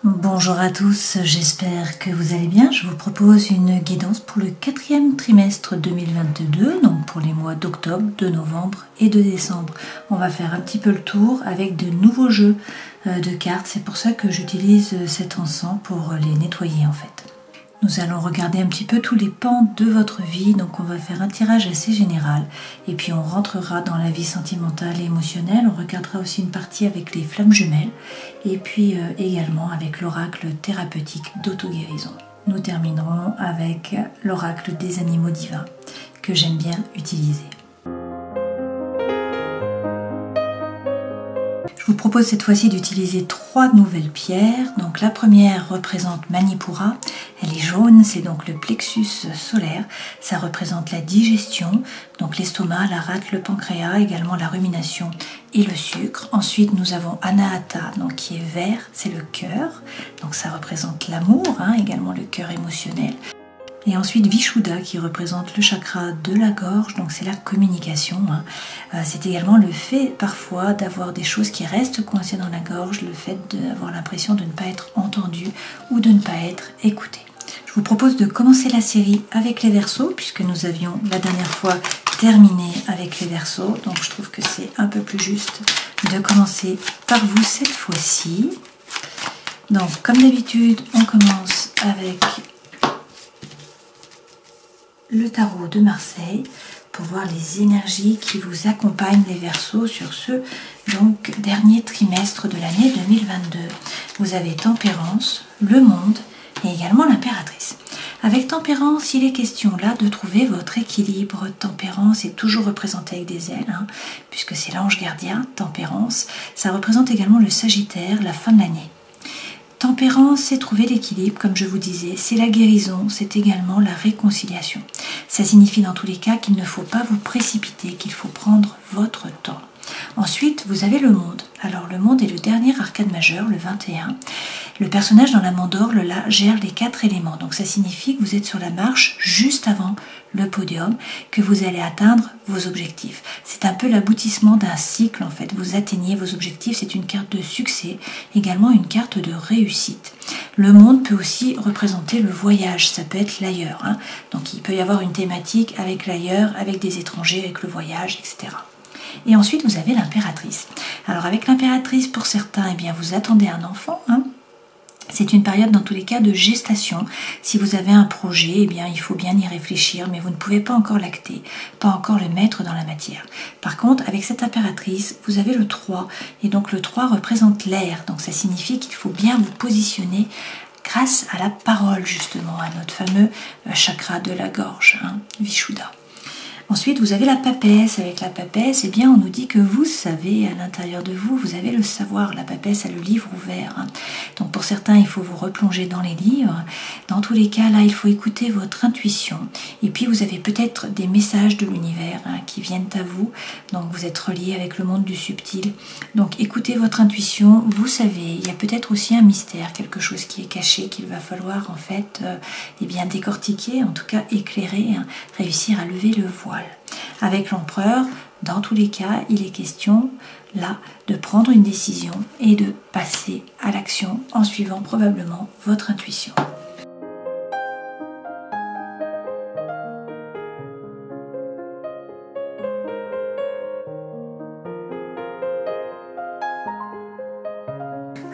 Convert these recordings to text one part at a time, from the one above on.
Bonjour à tous, j'espère que vous allez bien. Je vous propose une guidance pour le 4e trimestre 2022, donc pour les mois d'octobre, de novembre et de décembre. On va faire un petit peu le tour avec de nouveaux jeux de cartes. C'est pour ça que j'utilise cet encens pour les nettoyer en fait. Nous allons regarder un petit peu tous les pans de votre vie, donc on va faire un tirage assez général et puis on rentrera dans la vie sentimentale et émotionnelle. On regardera aussi une partie avec les flammes jumelles et puis également avec l'oracle thérapeutique d'auto-guérison. Nous terminerons avec l'oracle des animaux divins que j'aime bien utiliser. Je vous propose cette fois-ci d'utiliser 3 nouvelles pierres. Donc la première représente Manipura, elle est jaune, c'est donc le plexus solaire. Ça représente la digestion, donc l'estomac, la rate, le pancréas, également la rumination et le sucre. Ensuite nous avons Anahata, donc qui est vert, c'est le cœur. Donc ça représente l'amour, également le cœur émotionnel. Et ensuite Vishuddha qui représente le chakra de la gorge, donc c'est la communication. C'est également le fait parfois d'avoir des choses qui restent coincées dans la gorge, le fait d'avoir l'impression de ne pas être entendu ou de ne pas être écouté. Je vous propose de commencer la série avec les Verseaux, puisque nous avions la dernière fois terminé avec les Verseaux, donc je trouve que c'est un peu plus juste de commencer par vous cette fois-ci. Donc comme d'habitude, on commence avec le tarot de Marseille pour voir les énergies qui vous accompagnent les Verseaux sur ce dernier trimestre de l'année 2022. Vous avez Tempérance, le Monde et également l'Impératrice. Avec Tempérance, il est question là de trouver votre équilibre. Tempérance est toujours représentée avec des ailes, puisque c'est l'ange gardien, Tempérance. Ça représente également le Sagittaire, la fin de l'année. Tempérance, c'est trouver l'équilibre, comme je vous disais, c'est la guérison, c'est également la réconciliation. Ça signifie dans tous les cas qu'il ne faut pas vous précipiter, qu'il faut prendre votre temps. Ensuite, vous avez le Monde. Alors le Monde est le dernier arcane majeur, le 21. Le personnage dans la mandorle, là, gère les 4 éléments. Donc ça signifie que vous êtes sur la marche juste avant le podium, que vous allez atteindre vos objectifs. C'est un peu l'aboutissement d'un cycle en fait. Vous atteignez vos objectifs, c'est une carte de succès, également une carte de réussite. Le Monde peut aussi représenter le voyage, ça peut être l'ailleurs. Donc il peut y avoir une thématique avec l'ailleurs, avec des étrangers, avec le voyage, etc. Et ensuite vous avez l'Impératrice. Alors avec l'Impératrice, pour certains, eh bien, vous attendez un enfant. C'est une période dans tous les cas de gestation. Si vous avez un projet, eh bien, il faut bien y réfléchir, mais vous ne pouvez pas encore l'acter, pas encore le mettre dans la matière. Par contre, avec cette Impératrice, vous avez le 3, et donc le 3 représente l'air. Donc ça signifie qu'il faut bien vous positionner grâce à la parole, justement, à notre fameux chakra de la gorge, Vishuddha. Ensuite, vous avez la papesse. Avec la papesse, eh bien, on nous dit que vous savez, à l'intérieur de vous, vous avez le savoir. La papesse a le livre ouvert. Donc, pour certains, il faut vous replonger dans les livres. Dans tous les cas, là, il faut écouter votre intuition. Et puis, vous avez peut-être des messages de l'univers qui viennent à vous. Donc, vous êtes relié avec le monde du subtil. Donc, écoutez votre intuition. Vous savez, il y a peut-être aussi un mystère, quelque chose qui est caché, qu'il va falloir, en fait, eh bien, décortiquer, en tout cas, éclairer, réussir à lever le voile. Avec l'empereur, dans tous les cas, il est question là de prendre une décision et de passer à l'action en suivant probablement votre intuition.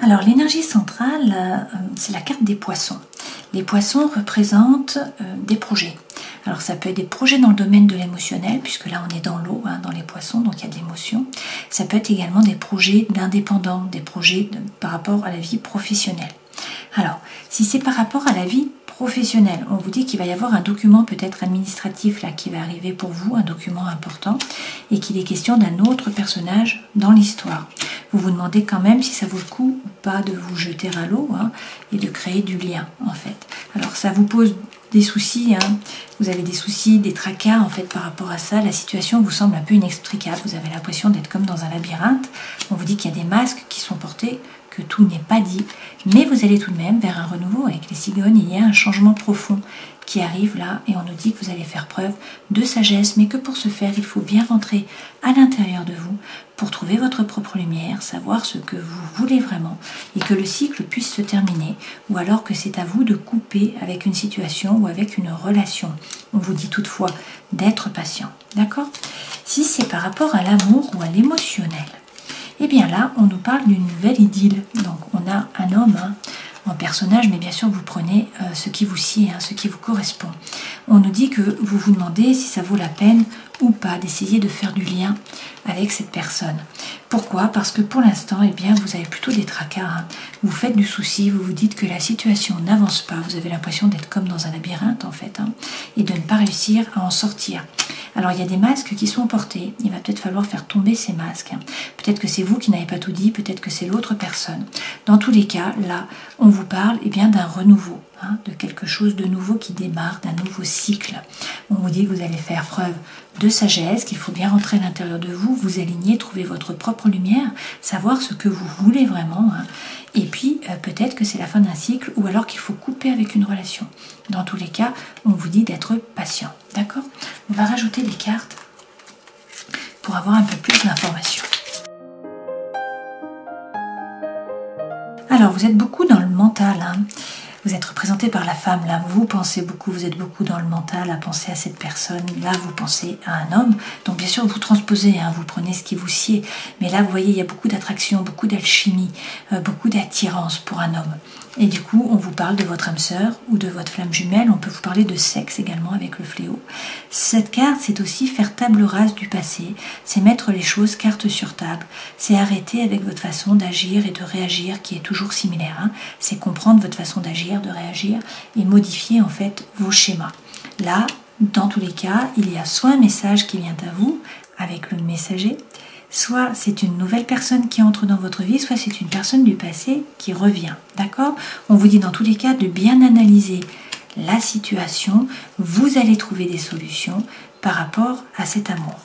Alors l'énergie centrale, c'est la carte des poissons. Les poissons représentent des projets. Alors ça peut être des projets dans le domaine de l'émotionnel, puisque là on est dans l'eau, dans les poissons, donc il y a de l'émotion. Ça peut être également des projets d'indépendants, des projets par rapport à la vie professionnelle. Alors, si c'est par rapport à la vie professionnelle, on vous dit qu'il va y avoir un document peut-être administratif là qui va arriver pour vous, un document important, et qu'il est question d'un autre personnage dans l'histoire. Vous vous demandez quand même si ça vaut le coup ou pas de vous jeter à l'eau et de créer du lien en fait. Alors ça vous pose des soucis, vous avez des soucis, des tracas en fait par rapport à ça. La situation vous semble un peu inextricable, vous avez l'impression d'être comme dans un labyrinthe. On vous dit qu'il y a des masques qui sont portés, que que tout n'est pas dit, mais vous allez tout de même vers un renouveau avec les cigognes. Il y a un changement profond qui arrive là et on nous dit que vous allez faire preuve de sagesse, mais que pour ce faire, il faut bien rentrer à l'intérieur de vous pour trouver votre propre lumière, savoir ce que vous voulez vraiment et que le cycle puisse se terminer, ou alors que c'est à vous de couper avec une situation ou avec une relation. On vous dit toutefois d'être patient, d'accord? Si c'est par rapport à l'amour ou à l'émotionnel, et bien là, on nous parle d'une nouvelle idylle. Donc on a un homme en personnage, mais bien sûr vous prenez ce qui vous sied, ce qui vous correspond. On nous dit que vous vous demandez si ça vaut la peine ou pas d'essayer de faire du lien avec cette personne. Pourquoi? Parce que pour l'instant, eh bien, vous avez plutôt des tracas. Vous faites du souci, vous vous dites que la situation n'avance pas, vous avez l'impression d'être comme dans un labyrinthe en fait, et de ne pas réussir à en sortir. Alors il y a des masques qui sont portés, il va peut-être falloir faire tomber ces masques. Peut-être que c'est vous qui n'avez pas tout dit, peut-être que c'est l'autre personne. Dans tous les cas, là, on vous parle bien d'un renouveau, de quelque chose de nouveau qui démarre, d'un nouveau cycle. On vous dit que vous allez faire preuve de sagesse, qu'il faut bien rentrer à l'intérieur de vous, vous aligner, trouver votre propre lumière, savoir ce que vous voulez vraiment. Et puis, peut-être que c'est la fin d'un cycle ou alors qu'il faut couper avec une relation. Dans tous les cas, on vous dit d'être patient. D'accord? On va rajouter des cartes pour avoir un peu plus d'informations. Alors, vous êtes beaucoup dans le mental. Vous êtes représenté par la femme, là, vous pensez beaucoup, vous êtes beaucoup dans le mental à penser à cette personne, là vous pensez à un homme, donc bien sûr vous transposez, vous prenez ce qui vous sied, mais là vous voyez il y a beaucoup d'attraction, beaucoup d'alchimie, beaucoup d'attirance pour un homme, et du coup on vous parle de votre âme sœur ou de votre flamme jumelle, on peut vous parler de sexe également avec le fléau. Cette carte c'est aussi faire table rase du passé, c'est mettre les choses carte sur table, c'est arrêter avec votre façon d'agir et de réagir qui est toujours similaire, c'est comprendre votre façon d'agir, de réagir et modifier en fait vos schémas. Là, dans tous les cas, il y a soit un message qui vient à vous avec le messager, soit c'est une nouvelle personne qui entre dans votre vie, soit c'est une personne du passé qui revient. D'accord? On vous dit dans tous les cas de bien analyser la situation, vous allez trouver des solutions par rapport à cet amour.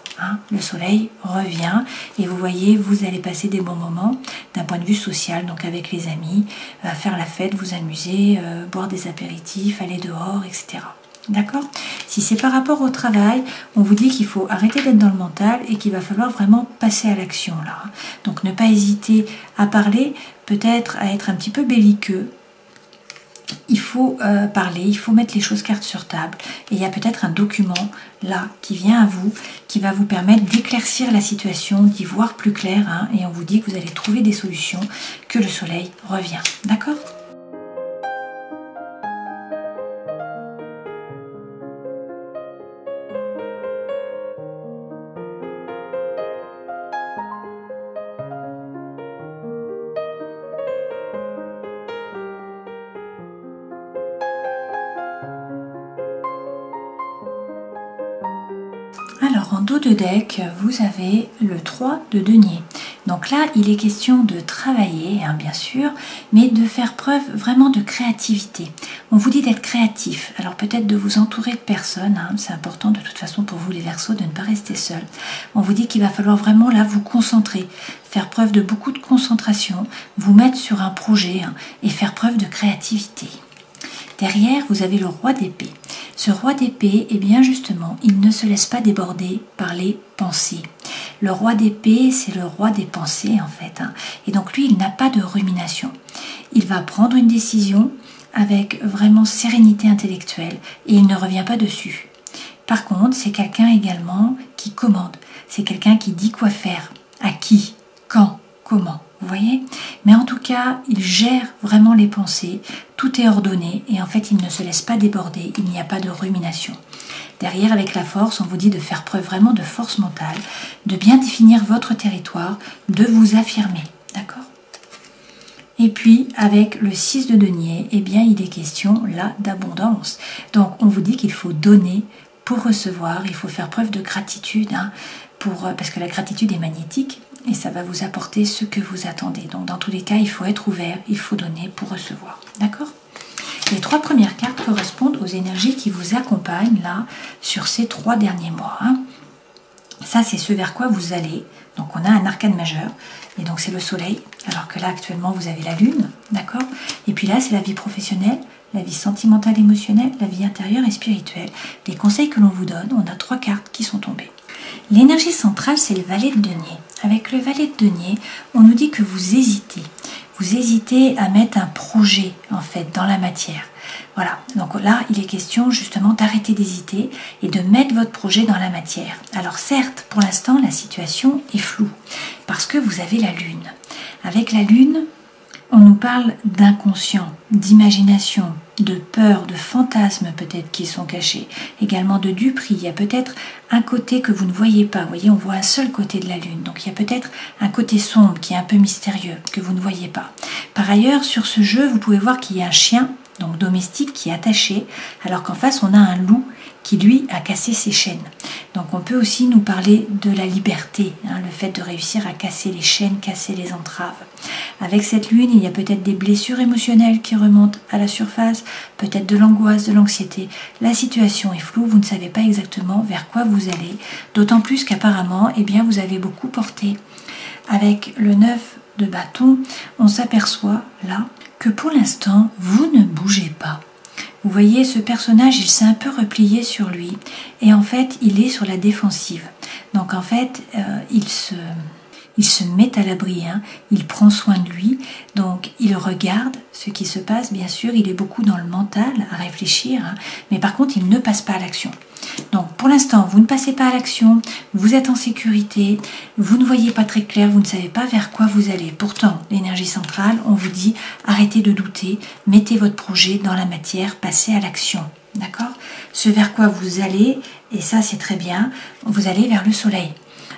Le soleil revient et vous voyez, vous allez passer des bons moments d'un point de vue social, donc avec les amis, faire la fête, vous amuser, boire des apéritifs, aller dehors, etc. D'accord? Si c'est par rapport au travail, on vous dit qu'il faut arrêter d'être dans le mental et qu'il va falloir vraiment passer à l'action là. Donc ne pas hésiter à parler, peut-être à être un petit peu belliqueux. Il faut parler, il faut mettre les choses cartes sur table et il y a peut-être un document là qui vient à vous, qui va vous permettre d'éclaircir la situation, d'y voir plus clair et on vous dit que vous allez trouver des solutions, que le soleil revient. D'accord ? Alors en dos de deck, vous avez le 3 de denier. Donc là, il est question de travailler, bien sûr, mais de faire preuve vraiment de créativité. On vous dit d'être créatif, alors peut-être de vous entourer de personnes, c'est important de toute façon pour vous les Verseaux de ne pas rester seul. On vous dit qu'il va falloir vraiment là vous concentrer, faire preuve de beaucoup de concentration, vous mettre sur un projet et faire preuve de créativité. Derrière, vous avez le roi d'épée. Ce roi d'épée, eh bien justement, il ne se laisse pas déborder par les pensées. Le roi d'épée, c'est le roi des pensées en fait. Et donc lui, il n'a pas de rumination. Il va prendre une décision avec vraiment sérénité intellectuelle et il ne revient pas dessus. Par contre, c'est quelqu'un également qui commande. C'est quelqu'un qui dit quoi faire, à qui, quand, comment. Vous voyez? Mais en tout cas, il gère vraiment les pensées, tout est ordonné et en fait, il ne se laisse pas déborder, il n'y a pas de rumination. Derrière, avec la force, on vous dit de faire preuve vraiment de force mentale, de bien définir votre territoire, de vous affirmer, d'accord? Et puis, avec le 6 de denier, eh bien, il est question là d'abondance. Donc, on vous dit qu'il faut donner pour recevoir, il faut faire preuve de gratitude, parce que la gratitude est magnétique et ça va vous apporter ce que vous attendez. Donc dans tous les cas, il faut être ouvert, il faut donner pour recevoir. D'accord ? Les 3 premières cartes correspondent aux énergies qui vous accompagnent là sur ces 3 derniers mois. Ça, c'est ce vers quoi vous allez. Donc, on a un arcane majeur. Et donc, c'est le soleil. Alors que là, actuellement, vous avez la lune. D'accord? Et puis là, c'est la vie professionnelle, la vie sentimentale, émotionnelle, la vie intérieure et spirituelle. Les conseils que l'on vous donne, on a 3 cartes qui sont tombées. L'énergie centrale, c'est le valet de denier. Avec le valet de denier, on nous dit que vous hésitez. Vous hésitez à mettre un projet, en fait, dans la matière. Voilà, donc là, il est question justement d'arrêter d'hésiter et de mettre votre projet dans la matière. Alors certes, pour l'instant, la situation est floue, parce que vous avez la lune. Avec la lune, on nous parle d'inconscient, d'imagination, de peur, de fantasmes peut-être qui sont cachés, également de duperie. Il y a peut-être un côté que vous ne voyez pas. Vous voyez, on voit un seul côté de la lune. Donc il y a peut-être un côté sombre qui est un peu mystérieux, que vous ne voyez pas. Par ailleurs, sur ce jeu, vous pouvez voir qu'il y a un chien, donc domestique, qui est attaché, alors qu'en face, on a un loup qui, lui, a cassé ses chaînes. Donc on peut aussi nous parler de la liberté, le fait de réussir à casser les chaînes, casser les entraves. Avec cette lune, il y a peut-être des blessures émotionnelles qui remontent à la surface, peut-être de l'angoisse, de l'anxiété. La situation est floue, vous ne savez pas exactement vers quoi vous allez, d'autant plus qu'apparemment, eh bien, vous avez beaucoup porté. Avec le 9 de bâton, on s'aperçoit là que pour l'instant, vous ne bougez pas. Vous voyez, ce personnage, il s'est un peu replié sur lui et en fait, il est sur la défensive. Donc en fait, il se met à l'abri, il prend soin de lui, donc il regarde ce qui se passe, bien sûr, il est beaucoup dans le mental, à réfléchir, mais par contre, il ne passe pas à l'action. Donc pour l'instant, vous ne passez pas à l'action, vous êtes en sécurité, vous ne voyez pas très clair, vous ne savez pas vers quoi vous allez. Pourtant, l'énergie centrale, on vous dit arrêtez de douter, mettez votre projet dans la matière, passez à l'action. D'accord? Ce vers quoi vous allez, et ça c'est très bien, vous allez vers le soleil.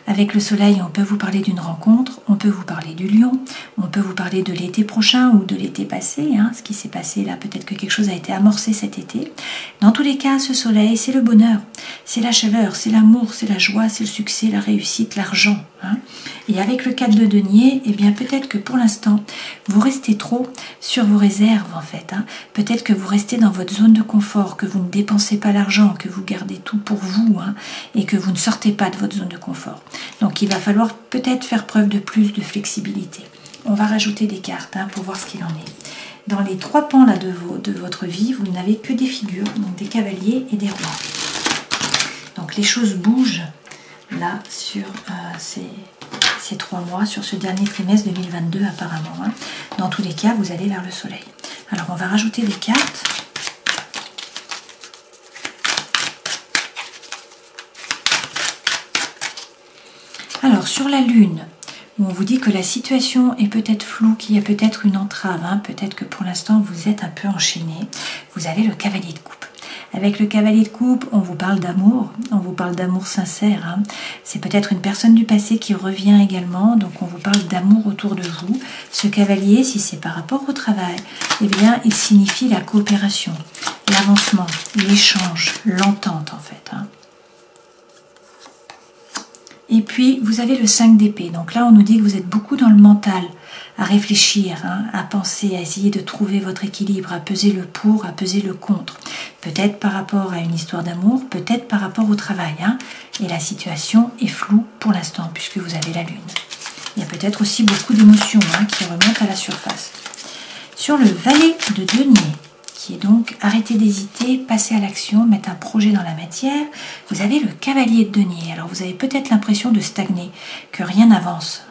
Avec le soleil, on peut vous parler d'une rencontre, on peut vous parler du lion, on peut vous parler de l'été prochain ou de l'été passé, ce qui s'est passé là, peut-être que quelque chose a été amorcé cet été. Dans tous les cas, ce soleil, c'est le bonheur, c'est la chaleur, c'est l'amour, c'est la joie, c'est le succès, la réussite, l'argent. Et avec le 4 de denier, eh bien peut-être que pour l'instant, vous restez trop sur vos réserves en fait. Peut-être que vous restez dans votre zone de confort, que vous ne dépensez pas l'argent, que vous gardez tout pour vous et que vous ne sortez pas de votre zone de confort. Donc il va falloir peut-être faire preuve de plus de flexibilité. On va rajouter des cartes pour voir ce qu'il en est. Dans les 3 pans là de votre vie, vous n'avez que des figures, donc des cavaliers et des rois. Donc les choses bougent là sur ces 3 mois, sur ce dernier trimestre 2022 apparemment. Dans tous les cas, vous allez vers le soleil. Alors on va rajouter des cartes. Alors sur la lune, où on vous dit que la situation est peut-être floue, qu'il y a peut-être une entrave, peut-être que pour l'instant vous êtes un peu enchaîné, vous avez le cavalier de coupe. Avec le cavalier de coupe, on vous parle d'amour, on vous parle d'amour sincère. C'est peut-être une personne du passé qui revient également, donc on vous parle d'amour autour de vous. Ce cavalier, si c'est par rapport au travail, eh bien il signifie la coopération, l'avancement, l'échange, l'entente en fait. Et puis, vous avez le 5 d'épée. Donc là, on nous dit que vous êtes beaucoup dans le mental, à réfléchir, à penser, à essayer de trouver votre équilibre, à peser le pour, à peser le contre. Peut-être par rapport à une histoire d'amour, peut-être par rapport au travail. Et la situation est floue pour l'instant, puisque vous avez la lune. Il y a peut-être aussi beaucoup d'émotions qui remontent à la surface. Sur le valet de denier, qui est donc arrêter d'hésiter, passer à l'action, mettre un projet dans la matière, vous avez le cavalier de denier. Alors vous avez peut-être l'impression de stagner, que rien n'avance.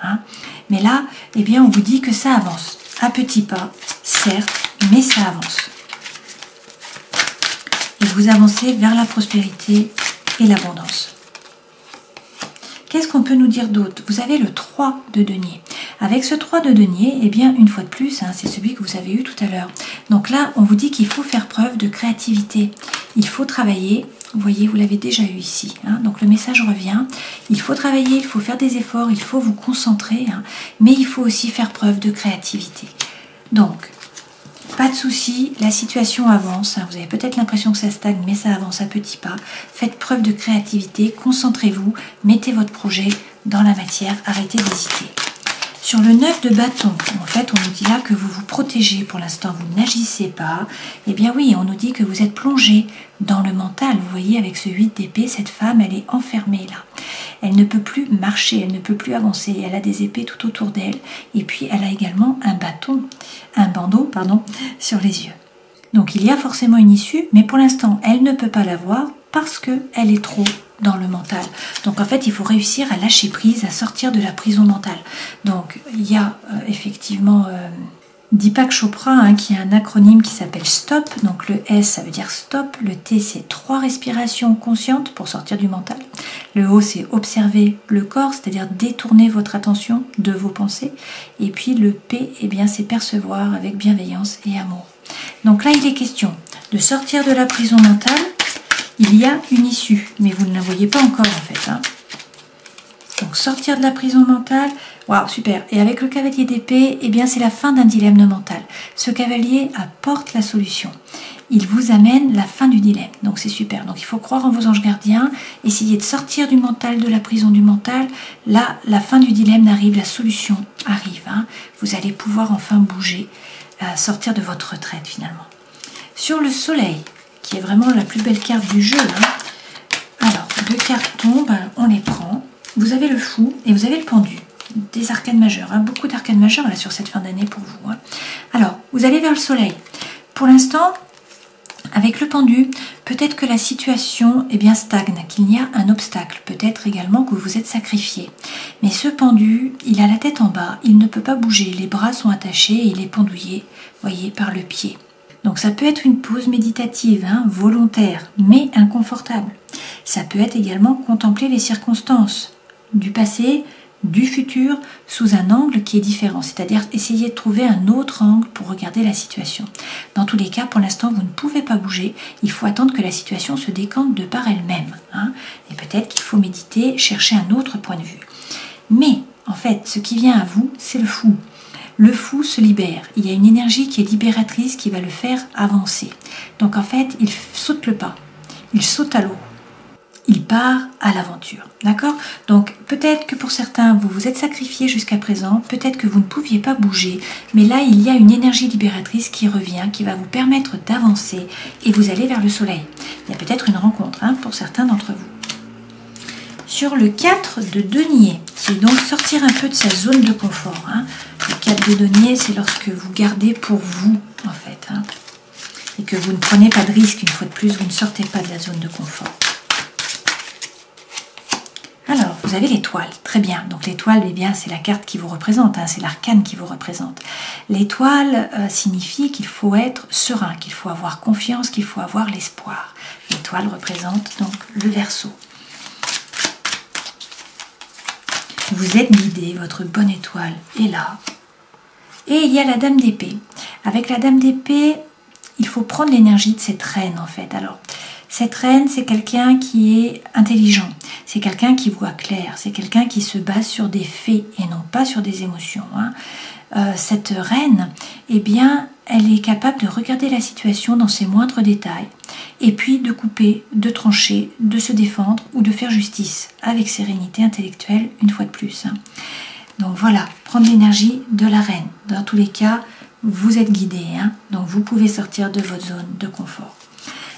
Mais là, eh bien, on vous dit que ça avance. À petits pas, certes, mais ça avance. Et vous avancez vers la prospérité et l'abondance. Qu'est-ce qu'on peut nous dire d'autre? Vous avez le 3 de denier. Avec ce 3 de denier, eh bien, une fois de plus, c'est celui que vous avez eu tout à l'heure. Donc là, on vous dit qu'il faut faire preuve de créativité. Il faut travailler. Vous voyez, vous l'avez déjà eu ici. Donc le message revient. Il faut travailler, il faut faire des efforts, il faut vous concentrer. Mais il faut aussi faire preuve de créativité. Donc, pas de souci, la situation avance. Vous avez peut-être l'impression que ça stagne, mais ça avance à petits pas. Faites preuve de créativité, concentrez-vous, mettez votre projet dans la matière, arrêtez d'hésiter. Sur le 9 de bâton, en fait, on nous dit là que vous vous protégez pour l'instant, vous n'agissez pas. Eh bien oui, on nous dit que vous êtes plongé dans le mental. Vous voyez, avec ce 8 d'épée, cette femme, elle est enfermée là. Elle ne peut plus marcher, elle ne peut plus avancer. Elle a des épées tout autour d'elle. Et puis, elle a également un bandeau, sur les yeux. Donc, il y a forcément une issue, mais pour l'instant, elle ne peut pas la voir parce qu'elle est trop dans le mental. Donc, en fait, il faut réussir à lâcher prise, à sortir de la prison mentale. Donc, il y a effectivement... Deepak Chopra, qui a un acronyme qui s'appelle STOP, donc le S ça veut dire stop, le T c'est 3 respirations conscientes pour sortir du mental, le O c'est observer le corps, c'est-à-dire détourner votre attention de vos pensées, et puis le P c'est percevoir avec bienveillance et amour. Donc là il est question de sortir de la prison mentale, il y a une issue, mais vous ne la voyez pas encore en fait. Donc sortir de la prison mentale, waouh, super. Et avec le cavalier d'épée, c'est la fin d'un dilemme mental. Ce cavalier apporte la solution. Il vous amène la fin du dilemme. Donc c'est super. Donc il faut croire en vos anges gardiens, essayer de sortir du mental, de la prison du mental. Là, la fin du dilemme arrive, la solution arrive. Vous allez pouvoir enfin bouger, sortir de votre retraite finalement. Sur le soleil, qui est vraiment la plus belle carte du jeu. Alors, 2 cartes tombent, on les prend. Vous avez le fou et vous avez le pendu, des arcanes majeures, beaucoup d'arcanes majeures là sur cette fin d'année pour vous. Alors, vous allez vers le soleil. Pour l'instant, avec le pendu, peut-être que la situation stagne, qu'il y a un obstacle, peut-être également que vous êtes sacrifié. Mais ce pendu, il a la tête en bas, il ne peut pas bouger, les bras sont attachés et il est pendouillé, voyez, par le pied. Donc ça peut être une pause méditative, volontaire, mais inconfortable. Ça peut être également contempler les circonstances du passé, du futur, sous un angle qui est différent, c'est-à-dire essayer de trouver un autre angle pour regarder la situation. Dans tous les cas, pour l'instant, vous ne pouvez pas bouger, il faut attendre que la situation se décante de par elle-même. Et peut-être qu'il faut méditer, chercher un autre point de vue. Mais, en fait, ce qui vient à vous, c'est le fou. Le fou se libère, il y a une énergie qui est libératrice qui va le faire avancer. Donc en fait, il saute le pas, il saute à l'eau. Il part à l'aventure, d'accord? Donc peut-être que pour certains, vous vous êtes sacrifiés jusqu'à présent, peut-être que vous ne pouviez pas bouger, mais là, il y a une énergie libératrice qui revient, qui va vous permettre d'avancer et vous allez vers le soleil. Il y a peut-être une rencontre pour certains d'entre vous. Sur le 4 de denier, qui est donc sortir un peu de sa zone de confort. Le 4 de denier, c'est lorsque vous gardez pour vous, en fait, et que vous ne prenez pas de risque, une fois de plus, vous ne sortez pas de la zone de confort. Alors, vous avez l'étoile, très bien. Donc l'étoile, c'est la carte qui vous représente, c'est l'arcane qui vous représente. L'étoile signifie qu'il faut être serein, qu'il faut avoir confiance, qu'il faut avoir l'espoir. L'étoile représente donc le Verseau. Vous êtes guidé, votre bonne étoile est là. Et il y a la dame d'épée. Avec la dame d'épée, il faut prendre l'énergie de cette reine en fait. Alors, cette reine, c'est quelqu'un qui est intelligent, c'est quelqu'un qui voit clair, c'est quelqu'un qui se base sur des faits et non pas sur des émotions. Cette reine, elle est capable de regarder la situation dans ses moindres détails et puis de couper, de trancher, de se défendre ou de faire justice avec sérénité intellectuelle une fois de plus. Donc voilà, prendre l'énergie de la reine. Dans tous les cas, vous êtes guidé, donc vous pouvez sortir de votre zone de confort.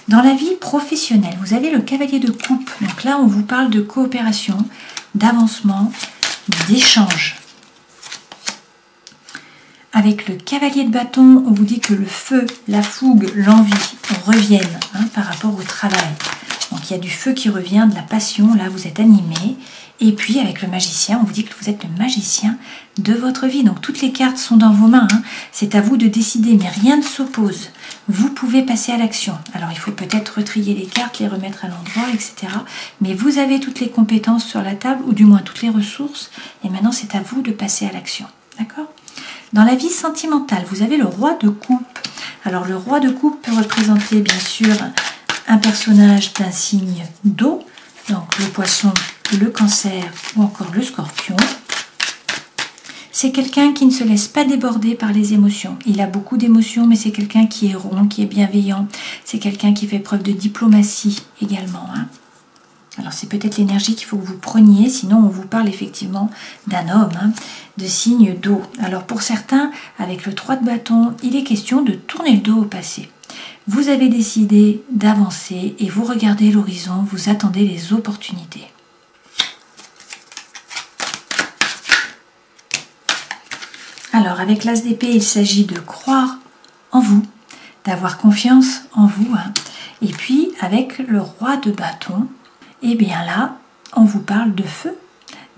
Dans la vie professionnelle, vous avez le cavalier de coupe. Donc là, on vous parle de coopération, d'avancement, d'échange. Avec le cavalier de bâton, on vous dit que le feu, la fougue, l'envie reviennent par rapport au travail. Donc il y a du feu qui revient, de la passion, là vous êtes animé. Et puis avec le magicien, on vous dit que vous êtes le magicien de votre vie. Donc toutes les cartes sont dans vos mains, c'est à vous de décider, mais rien ne s'oppose. Vous pouvez passer à l'action. Alors il faut peut-être retrier les cartes, les remettre à l'endroit, etc. Mais vous avez toutes les compétences sur la table, ou du moins toutes les ressources, et maintenant c'est à vous de passer à l'action. D'accord ? Dans la vie sentimentale, vous avez le roi de coupe. Alors le roi de coupe peut représenter bien sûr un personnage d'un signe d'eau, donc le poisson, le cancer ou encore le scorpion. C'est quelqu'un qui ne se laisse pas déborder par les émotions. Il a beaucoup d'émotions, mais c'est quelqu'un qui est rond, qui est bienveillant. C'est quelqu'un qui fait preuve de diplomatie également. Alors c'est peut-être l'énergie qu'il faut que vous preniez, sinon on vous parle effectivement d'un homme, de signe d'eau. Alors pour certains, avec le 3 de bâton, il est question de tourner le dos au passé. Vous avez décidé d'avancer et vous regardez l'horizon, vous attendez les opportunités. Alors, avec l'As d'épée, il s'agit de croire en vous, d'avoir confiance en vous. Hein. Et puis, avec le roi de bâton, eh bien là, on vous parle de feu,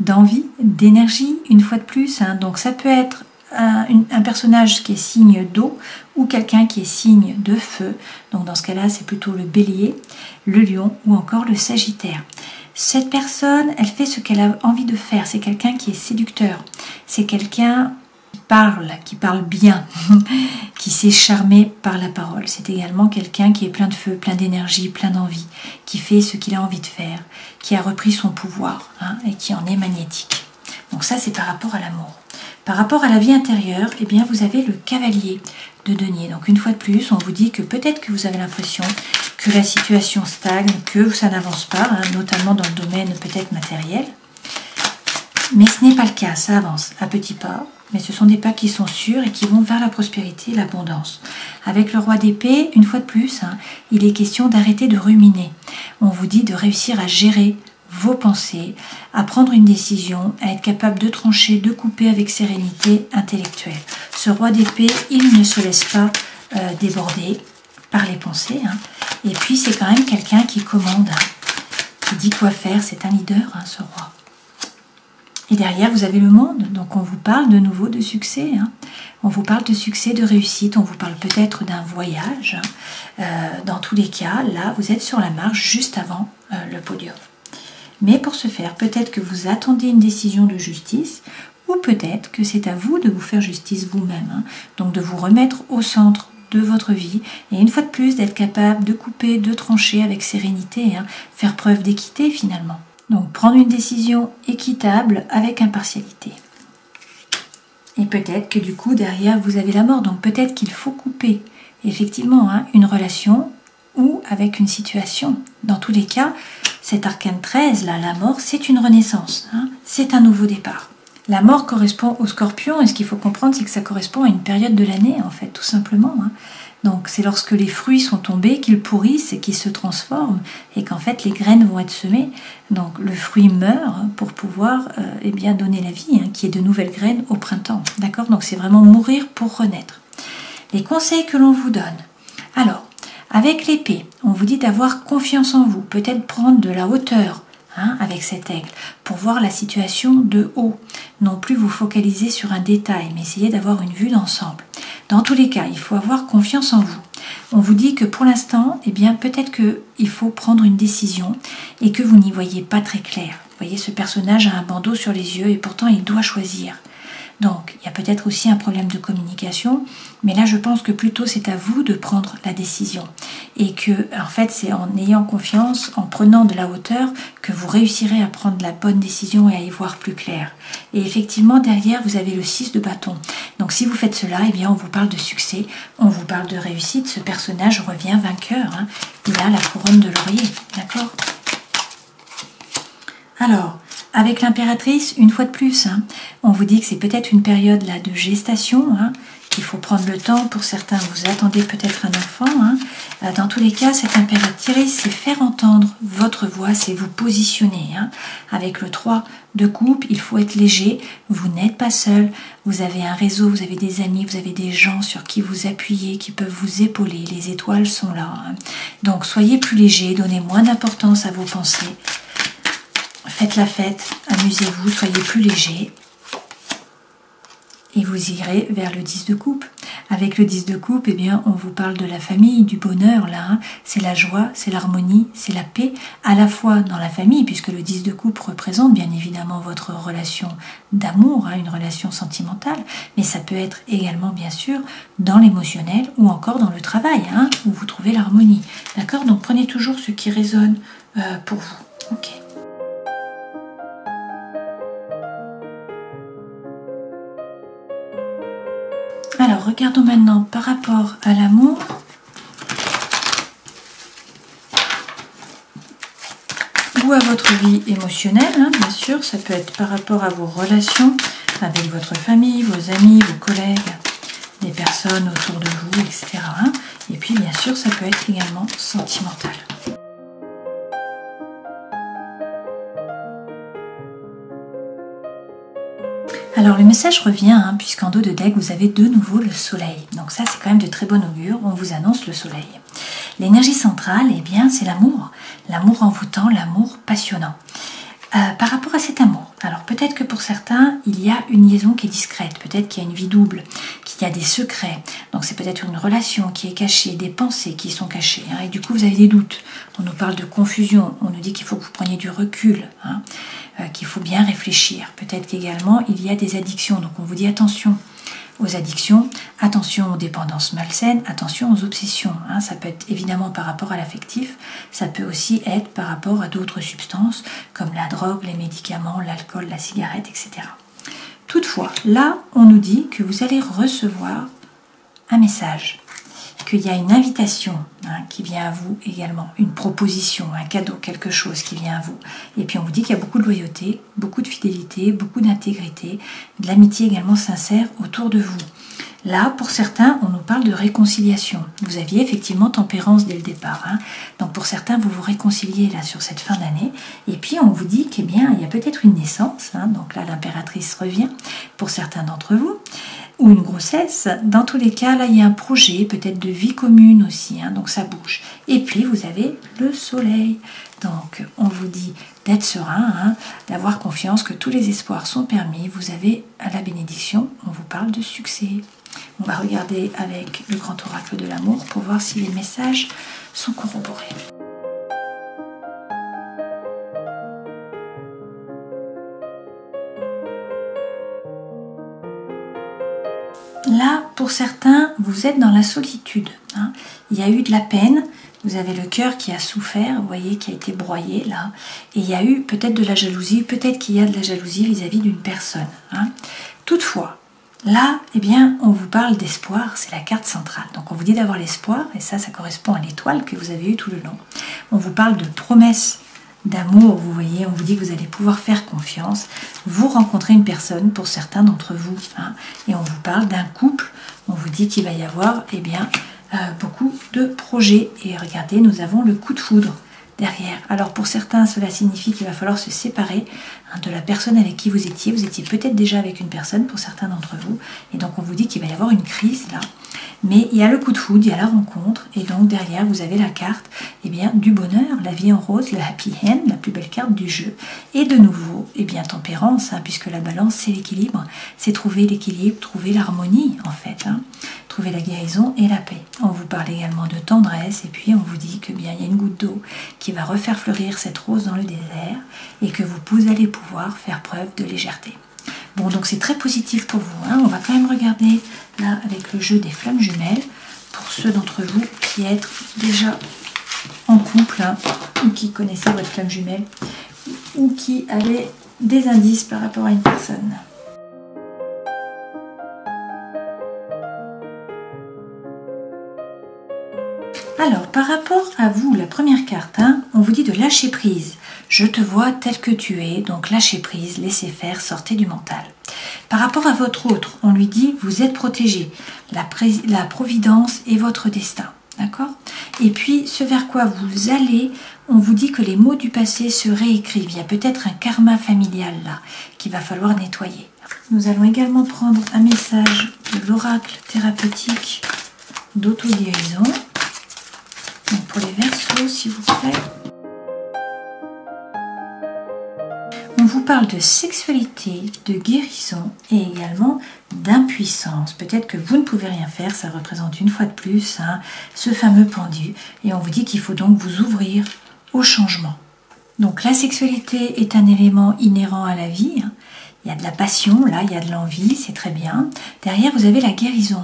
d'envie, d'énergie, une fois de plus. Hein. Donc, ça peut être un personnage qui est signe d'eau ou quelqu'un qui est signe de feu. Donc, dans ce cas-là, c'est plutôt le bélier, le lion ou encore le sagittaire. Cette personne, elle fait ce qu'elle a envie de faire. C'est quelqu'un qui est séducteur. C'est quelqu'un qui parle bien, qui sait charmer par la parole. C'est également quelqu'un qui est plein de feu, plein d'énergie, plein d'envie, qui fait ce qu'il a envie de faire, qui a repris son pouvoir hein, et qui en est magnétique. Donc ça, c'est par rapport à l'amour. Par rapport à la vie intérieure, eh bien, vous avez le cavalier de denier. Donc une fois de plus, on vous dit que peut-être que vous avez l'impression que la situation stagne, que ça n'avance pas, hein, notamment dans le domaine peut-être matériel. Mais ce n'est pas le cas, ça avance à petits pas. Mais ce sont des pas qui sont sûrs et qui vont vers la prospérité et l'abondance. Avec le roi d'épée, une fois de plus, hein, il est question d'arrêter de ruminer. On vous dit de réussir à gérer vos pensées, à prendre une décision, à être capable de trancher, de couper avec sérénité intellectuelle. Ce roi d'épée, il ne se laisse pas déborder par les pensées. Hein. Et puis c'est quand même quelqu'un qui commande, hein, qui dit quoi faire. C'est un leader, hein, ce roi. Et derrière, vous avez le monde, donc on vous parle de nouveau de succès. Hein. On vous parle de succès, de réussite, on vous parle peut-être d'un voyage. Dans tous les cas, là, vous êtes sur la marche juste avant le podium. Mais pour ce faire, peut-être que vous attendez une décision de justice, ou peut-être que c'est à vous de vous faire justice vous-même. Hein. Donc de vous remettre au centre de votre vie, et une fois de plus, d'être capable de couper, de trancher avec sérénité, hein, faire preuve d'équité finalement. Donc prendre une décision équitable avec impartialité. Et peut-être que du coup derrière vous avez la mort, donc peut-être qu'il faut couper effectivement hein, une relation ou avec une situation. Dans tous les cas, cet arcane 13, là, la mort, c'est une renaissance, hein, c'est un nouveau départ. La mort correspond au scorpion et ce qu'il faut comprendre c'est que ça correspond à une période de l'année en fait, tout simplement. Hein. Donc c'est lorsque les fruits sont tombés qu'ils pourrissent et qu'ils se transforment et qu'en fait les graines vont être semées. Donc le fruit meurt pour pouvoir eh bien donner la vie, hein, qui est de nouvelles graines au printemps. D'accord ? Donc c'est vraiment mourir pour renaître. Les conseils que l'on vous donne. Alors, avec l'épée, on vous dit d'avoir confiance en vous, peut-être prendre de la hauteur hein, avec cet aigle pour voir la situation de haut. Non plus vous focaliser sur un détail, mais essayer d'avoir une vue d'ensemble. Dans tous les cas, il faut avoir confiance en vous. On vous dit que pour l'instant, eh bien, peut-être qu'il faut prendre une décision et que vous n'y voyez pas très clair. Vous voyez, ce personnage a un bandeau sur les yeux et pourtant il doit choisir. Donc, il y a peut-être aussi un problème de communication, mais là, je pense que plutôt c'est à vous de prendre la décision. Et que, en fait, c'est en ayant confiance, en prenant de la hauteur, que vous réussirez à prendre la bonne décision et à y voir plus clair. Et effectivement, derrière, vous avez le 6 de bâton. Donc, si vous faites cela, eh bien, on vous parle de succès, on vous parle de réussite. Ce personnage revient vainqueur. Hein. Il a la couronne de laurier, d'accord ? Alors, avec l'impératrice, une fois de plus, hein, on vous dit que c'est peut-être une période là de gestation, hein, qu'il faut prendre le temps. Pour certains, vous attendez peut-être un enfant. Hein. Dans tous les cas, cette impératrice, c'est faire entendre votre voix, c'est vous positionner. Hein. Avec le 3 de coupe, il faut être léger. Vous n'êtes pas seul. Vous avez un réseau, vous avez des amis, vous avez des gens sur qui vous appuyez, qui peuvent vous épauler. Les étoiles sont là. Hein. Donc, soyez plus léger, donnez moins d'importance à vos pensées. Faites la fête, amusez-vous, soyez plus léger. Et vous irez vers le 10 de coupe. Avec le 10 de coupe, eh bien, on vous parle de la famille, du bonheur, là. Hein. C'est la joie, c'est l'harmonie, c'est la paix, à la fois dans la famille, puisque le 10 de coupe représente bien évidemment votre relation d'amour, hein, une relation sentimentale, mais ça peut être également, bien sûr, dans l'émotionnel ou encore dans le travail, hein, où vous trouvez l'harmonie. D'accord ? Donc, prenez toujours ce qui résonne pour vous. Ok. Alors, regardons maintenant par rapport à l'amour. Ou à votre vie émotionnelle, hein, bien sûr. Ça peut être par rapport à vos relations avec votre famille, vos amis, vos collègues, des personnes autour de vous, etc. Hein. Et puis, bien sûr, ça peut être également sentimental. Alors le message revient, puisqu'en dos de deck vous avez de nouveau le soleil. Donc ça c'est quand même de très bon augure, on vous annonce le soleil. L'énergie centrale, eh bien c'est l'amour. L'amour envoûtant, l'amour passionnant. Par rapport à cet amour, alors peut-être que pour certains, il y a une liaison qui est discrète, peut-être qu'il y a une vie double, qu'il y a des secrets, donc c'est peut-être une relation qui est cachée, des pensées qui sont cachées, et du coup vous avez des doutes. On nous parle de confusion, on nous dit qu'il faut que vous preniez du recul, qu'il faut bien réfléchir. Peut-être qu'également il y a des addictions, donc on vous dit attention aux addictions, attention aux dépendances malsaines, attention aux obsessions. Ça peut être évidemment par rapport à l'affectif, ça peut aussi être par rapport à d'autres substances comme la drogue, les médicaments, l'alcool, la cigarette, etc. Toutefois, là, on nous dit que vous allez recevoir un message, qu'il y a une invitation qui vient à vous également, une proposition, un cadeau, quelque chose qui vient à vous. Et puis on vous dit qu'il y a beaucoup de loyauté, beaucoup de fidélité, beaucoup d'intégrité, de l'amitié également sincère autour de vous. Là, pour certains, on nous parle de réconciliation. Vous aviez effectivement tempérance dès le départ. Donc pour certains, vous vous réconciliez là sur cette fin d'année. Et puis on vous dit qu'il y a peut-être une naissance. Donc là, l'impératrice revient pour certains d'entre vous. Ou une grossesse, dans tous les cas, là il y a un projet, peut-être de vie commune aussi, donc ça bouge. Et puis vous avez le soleil, donc on vous dit d'être serein, d'avoir confiance que tous les espoirs sont permis, vous avez à la bénédiction, on vous parle de succès. On va regarder avec le grand oracle de l'amour pour voir si les messages sont corroborés. Là, pour certains, vous êtes dans la solitude. Il y a eu de la peine, vous avez le cœur qui a souffert, vous voyez, qui a été broyé là. Et il y a eu peut-être de la jalousie, peut-être qu'il y a de la jalousie vis-à-vis d'une personne. Toutefois, là, on vous parle d'espoir, c'est la carte centrale. Donc on vous dit d'avoir l'espoir, et ça correspond à l'étoile que vous avez eue tout le long. On vous parle de promesses d'amour, vous voyez, on vous dit que vous allez pouvoir faire confiance, vous rencontrez une personne pour certains d'entre vous, et on vous parle d'un couple, on vous dit qu'il va y avoir beaucoup de projets, et regardez, nous avons le coup de foudre derrière. Alors pour certains, cela signifie qu'il va falloir se séparer de la personne avec qui vous étiez peut-être déjà avec une personne pour certains d'entre vous, et donc on vous dit qu'il va y avoir une crise là. Mais il y a le coup de foudre, il y a la rencontre, et donc derrière vous avez la carte du bonheur, la vie en rose, le happy end, la plus belle carte du jeu. Et de nouveau, tempérance, puisque la balance c'est l'équilibre, c'est trouver l'équilibre, trouver l'harmonie en fait, trouver la guérison et la paix. On vous parle également de tendresse, et puis on vous dit que il y a une goutte d'eau qui va refaire fleurir cette rose dans le désert, et que vous allez pouvoir faire preuve de légèreté. Bon, donc c'est très positif pour vous. On va quand même regarder là avec le jeu des flammes jumelles pour ceux d'entre vous qui êtes déjà en couple ou qui connaissaient votre flamme jumelle ou qui avaient des indices par rapport à une personne. Alors, par rapport à vous, la première carte, on vous dit de lâcher prise. Je te vois tel que tu es, donc lâchez prise, laissez faire, sortez du mental. Par rapport à votre autre, on lui dit vous êtes protégé, la providence est votre destin, d'accord? Et puis, ce vers quoi vous allez, on vous dit que les mots du passé se réécrivent. Il y a peut-être un karma familial là, qu'il va falloir nettoyer. Nous allons également prendre un message de l'oracle thérapeutique d'auto-guérison. Donc pour les Verseaux, s'il vous plaît. On vous parle de sexualité, de guérison et également d'impuissance. Peut-être que vous ne pouvez rien faire, ça représente une fois de plus ce fameux pendu. Et on vous dit qu'il faut donc vous ouvrir au changement. Donc la sexualité est un élément inhérent à la vie. Il y a de la passion, là, il y a de l'envie, c'est très bien. Derrière, vous avez la guérison.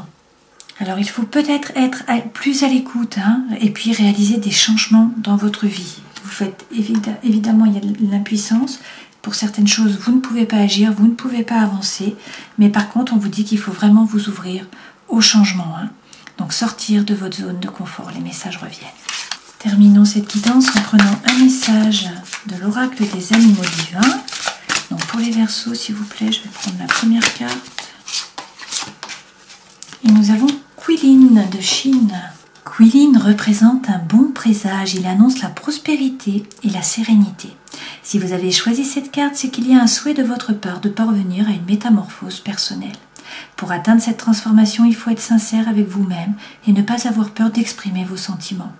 Alors il faut peut-être être plus à l'écoute et puis réaliser des changements dans votre vie. Vous faites évidemment, il y a de l'impuissance. Pour certaines choses, vous ne pouvez pas agir, vous ne pouvez pas avancer. Mais par contre, on vous dit qu'il faut vraiment vous ouvrir au changement. Donc sortir de votre zone de confort, les messages reviennent. Terminons cette guidance en prenant un message de l'oracle des animaux divins. Donc pour les Verseaux, s'il vous plaît, je vais prendre la première carte. Et nous avons Qilin de Chine. Qilin représente un bon présage, il annonce la prospérité et la sérénité. Si vous avez choisi cette carte, c'est qu'il y a un souhait de votre part de parvenir à une métamorphose personnelle. Pour atteindre cette transformation, il faut être sincère avec vous-même et ne pas avoir peur d'exprimer vos sentiments.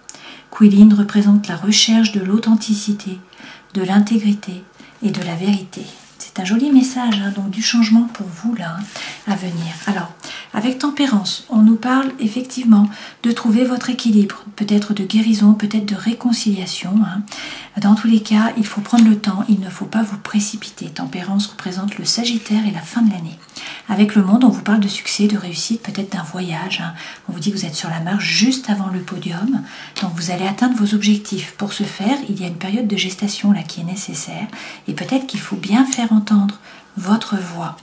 Quilin représente la recherche de l'authenticité, de l'intégrité et de la vérité. C'est un joli message, donc du changement pour vous là, à venir. Alors, avec Tempérance, on nous parle effectivement de trouver votre équilibre, peut-être de guérison, peut-être de réconciliation. Dans tous les cas, il faut prendre le temps, il ne faut pas vous précipiter. Tempérance représente le Sagittaire et la fin de l'année. Avec le monde, on vous parle de succès, de réussite, peut-être d'un voyage. On vous dit que vous êtes sur la marche juste avant le podium, donc vous allez atteindre vos objectifs. Pour ce faire, il y a une période de gestation là qui est nécessaire, et peut-être qu'il faut bien faire entendre votre voix.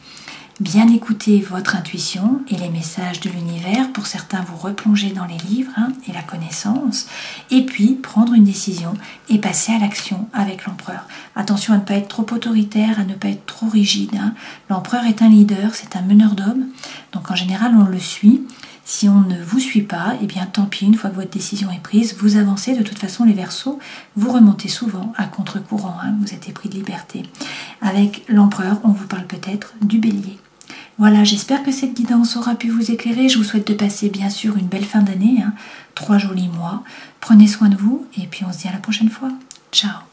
Bien écouter votre intuition et les messages de l'univers, pour certains vous replonger dans les livres et la connaissance, et puis prendre une décision et passer à l'action avec l'empereur. Attention à ne pas être trop autoritaire, à ne pas être trop rigide. L'empereur est un leader, c'est un meneur d'hommes, donc en général on le suit. Si on ne vous suit pas, eh bien tant pis, une fois que votre décision est prise, vous avancez. De toute façon, les Verseaux, vous remontez souvent à contre-courant, vous êtes épris de liberté. Avec l'empereur, on vous parle peut-être du Bélier. Voilà, j'espère que cette guidance aura pu vous éclairer. Je vous souhaite de passer bien sûr une belle fin d'année, 3 jolis mois. Prenez soin de vous et puis on se dit à la prochaine fois. Ciao.